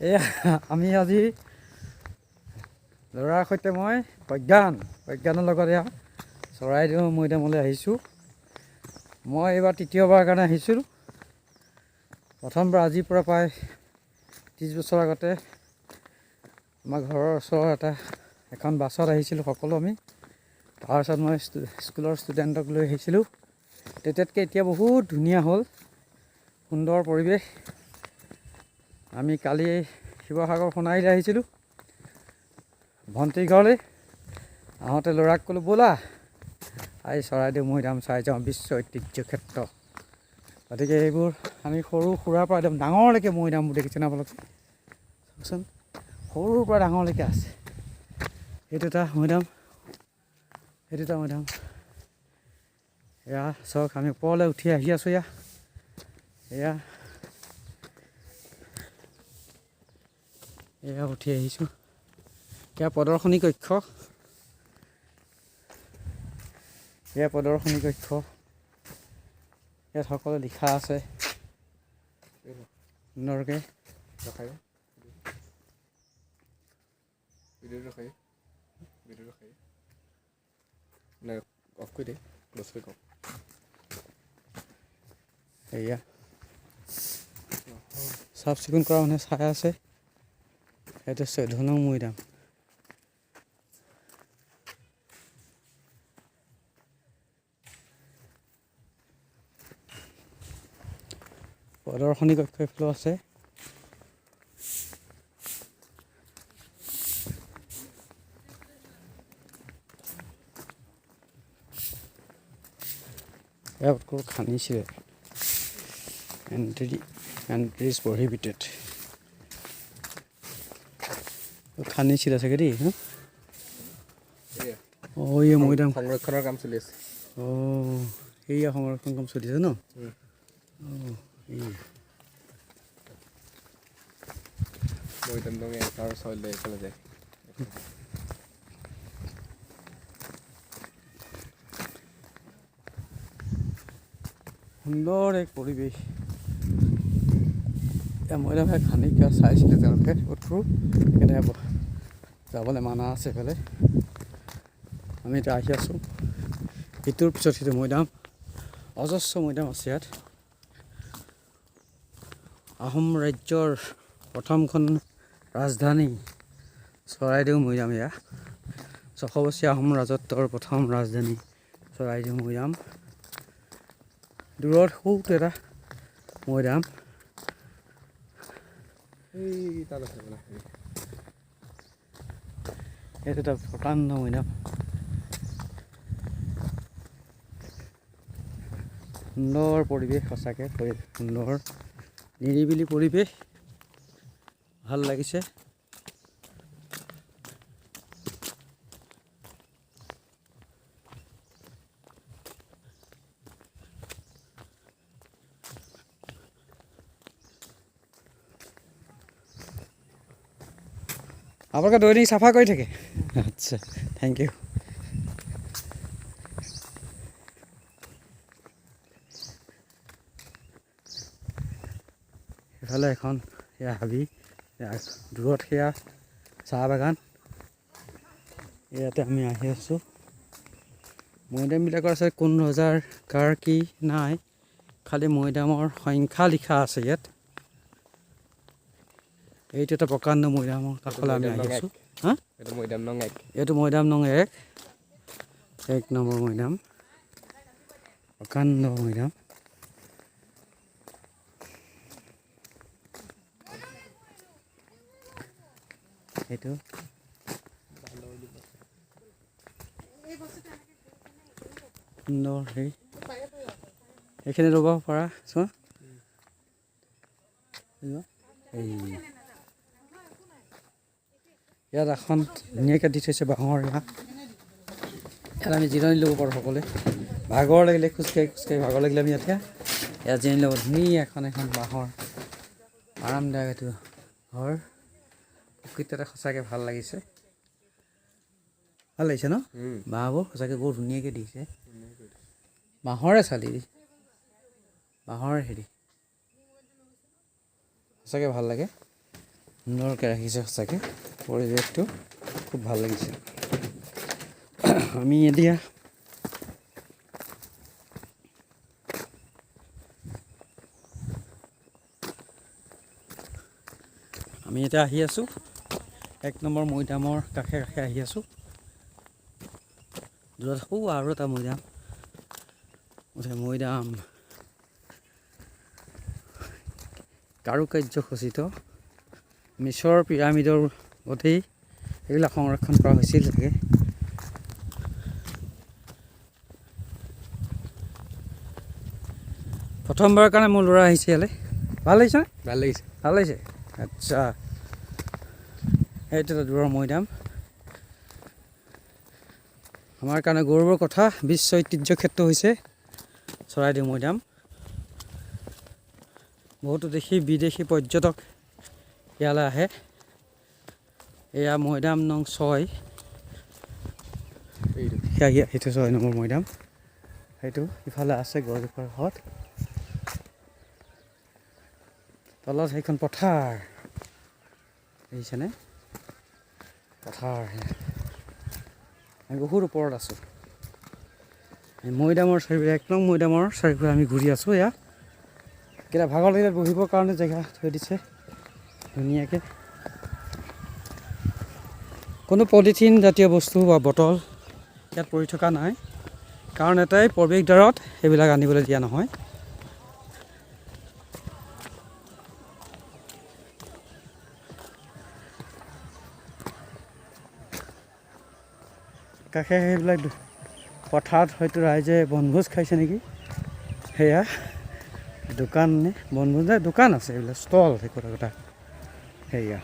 এয়া আমি আজি ল'ৰাৰ সৈতে মই প্ৰজ্ঞানৰ লগত এয়া চৰাইদেউ মৈদামলৈ আহিছোঁ। মই এইবাৰ তৃতীয়বাৰ কাৰণে আহিছোঁ। প্ৰথমবাৰ আজিৰ পৰা প্ৰায় 30 বছৰ আগতে আমাৰ ঘৰৰ ওচৰৰ এখন বাছত আহিছিলোঁ সকলো আমি। তাৰপিছত মই স্কুলৰ ষ্টুডেণ্টক লৈ আহিছিলোঁ। তেতিয়াতকৈ এতিয়া বহুত ধুনীয়া হ'ল, সুন্দৰ পৰিৱেশ। আমি কালি শিৱসাগৰ সোণাৰীলৈ আহিছিলোঁ ভণ্টিৰ ঘৰলৈ। আহোঁতে ল'ৰাক ক'লোঁ ব'লা আজি চৰাইদেউ মৈদাম চাই যাওঁ, বিশ্ব ঐতিহ্য ক্ষেত্ৰ। গতিকে এইবোৰ আমি সৰু সুৰাৰ পৰা একদম ডাঙৰলৈকে মৈদামবোৰ দেখিছেনে আপোনালোকে? চাওকচোন, সৰুৰ পৰা ডাঙৰলৈকে আছে। এইটো এটা মৈদাম, সেইটো এটা মৈদাম। এয়া চাওক, আমি ওপৰলৈ উঠি আহি আছোঁ। এয়া উঠি আহিছোঁ। এয়া প্ৰদৰ্শনী কক্ষ, ইয়াত সকলো লিখা আছে সুন্দৰকৈ। এয়া চাফ চিকুণ কৰা মানুহে চাই আছে। এইটো 14 নং মৈদাম। প্ৰদৰ্শনী কক্ষ এইফালেও আছে। ইয়াত খান্দিছিলে, এণ্ট্ৰি ইজ প্ৰহিবিটেড। খান্দিছিলে চাগে দেই। এই মৈদাম সংৰক্ষণৰ কাম চলি আছে। এইয়া সংৰক্ষণ কাম চলি আছে ন। মৈদাম দঙে তাৰ চাউল এইফালে যায়। সুন্দৰ এক পৰিৱেশ। মৈদামে খান্দি চাইছিলে তেওঁলোকে উঠো কেনেকৈ যাবলৈ মানা আছে। এইফালে আমি এতিয়া আহি আছোঁ। ইটোৰ পিছত সিটো মৈদাম, অজস্ৰ মৈদাম আছে ইয়াত। আহোম ৰাজ্যৰ প্ৰথমখন ৰাজধানী চৰাইদেউ মৈদাম। এয়া 600 বছৰীয়া আহোম ৰাজত্বৰ প্ৰথম ৰাজধানী চৰাইদেউ মৈদাম। দূৰত সৰুটো এটা মৈদাম। এইটো এটা প্ৰকাণ্ড মৈদাম। সুন্দৰ পৰিৱেশ, সঁচাকৈ সুন্দৰ নিৰিবিলি পৰিৱেশ, ভাল লাগিছে। আপোনালোকে দৈনিক চাফা কৰি থাকে? আচ্ছা, থেংক ইউ। এইফালে এখন সেয়া হাবি, দূৰত সেয়া চাহ বাগান। ইয়াতে আমি আহি আছোঁ। মৈদামবিলাকৰ আছে কোন ৰজাৰ কাৰ কি নাই, খালি মৈদামৰ সংখ্যা লিখা আছে ইয়াত। এইটো এটা প্ৰকাণ্ড মৈদামৰ কাষলৈ আমি আহি আছোঁ। এইটো মৈদাম নং 1। এইটো মৈদাম নং 1 নম্বৰ মৈদাম, প্ৰকাণ্ড মৈদাম। এইটো সুন্দৰ এইখিনি ৰ'ব পৰা চোৱা। ইয়াত এখন ধুনীয়াকৈ দি থৈছে বাঁহৰ। ইয়াত আমি জিৰণি ল'ব পাৰোঁ সকলোৱে। ভাগৰ লাগিলে খোজকাঢ়ি ভাগৰ লাগিলে আমি ইয়াত জিৰণি ল'ব। ধুনীয়া এখন বাঁহৰ আৰামদায়ক এইটো ঘৰ। প্ৰকৃততে সঁচাকৈ ভাল লাগিছে ন? বাঁহবোৰ সঁচাকৈ বহুত ধুনীয়াকৈ দিছে। বাঁহৰে চালি, বাঁহৰ হেৰি, সঁচাকৈ ভাল লাগে। সুন্দৰকৈ ৰাখিছে সঁচাকৈ পৰিৱেশটো খুব ভাল লাগিছে আমি এতিয়া আহি আছোঁ 1 নম্বৰ মৈদামৰ কাষে কাষে আহি আছোঁ দূৰত আৰু এটা মৈদাম মৈদাম কাৰুকাৰ্য খচিত মিছৰ পিৰামিডৰ গোটেই এইবিলাক সংৰক্ষণ কৰা হৈছিল চাগে প্ৰথমবাৰৰ কাৰণে মোৰ ল'ৰা আহিছে ইয়ালৈ ভাল লাগিছে ভাল লাগিছে আচ্ছা এইটো দূৰৰ মৈদাম আমাৰ কাৰণে গৌৰৱৰ কথা বিশ্ব ঐতিহ্য ক্ষেত্ৰ হৈছে চৰাইদেউ মৈদাম বহুতো দেশী বিদেশী পৰ্যটক ইয়ালৈ আহে এয়া মৈদাম নং 6 এইটো 6 নম্বৰ মৈদাম সেইটো ইফালে আছে গছজোপাৰ ঘৰত তলত সেইখন পথাৰ দেখিছেনে পথাৰ আমি বহুত ওপৰত আছোঁ মৈদামৰ চাৰিওফালে 1 নং মৈদামৰ চাৰিওফালে আমি ঘূৰি আছোঁ এয়া কেইটা ভাগৰ লাগিলে বহিবৰ কাৰণে জেগা থৈ দিছে ধুনীয়াকৈ কোনো পলিথিন জাতীয় বস্তু বা বটল ইয়াত পৰি থকা নাই কাৰণ এটাই প্ৰৱেশদ্বাৰত সেইবিলাক আনিবলৈ দিয়া নহয় কাষে সেইবিলাক পথাৰত হয়তো ৰাইজে বনভোজ খাইছে নেকি সেয়া দোকান বনভোজ দোকান আছে এইবিলাক ষ্টল সেই কথা সেয়া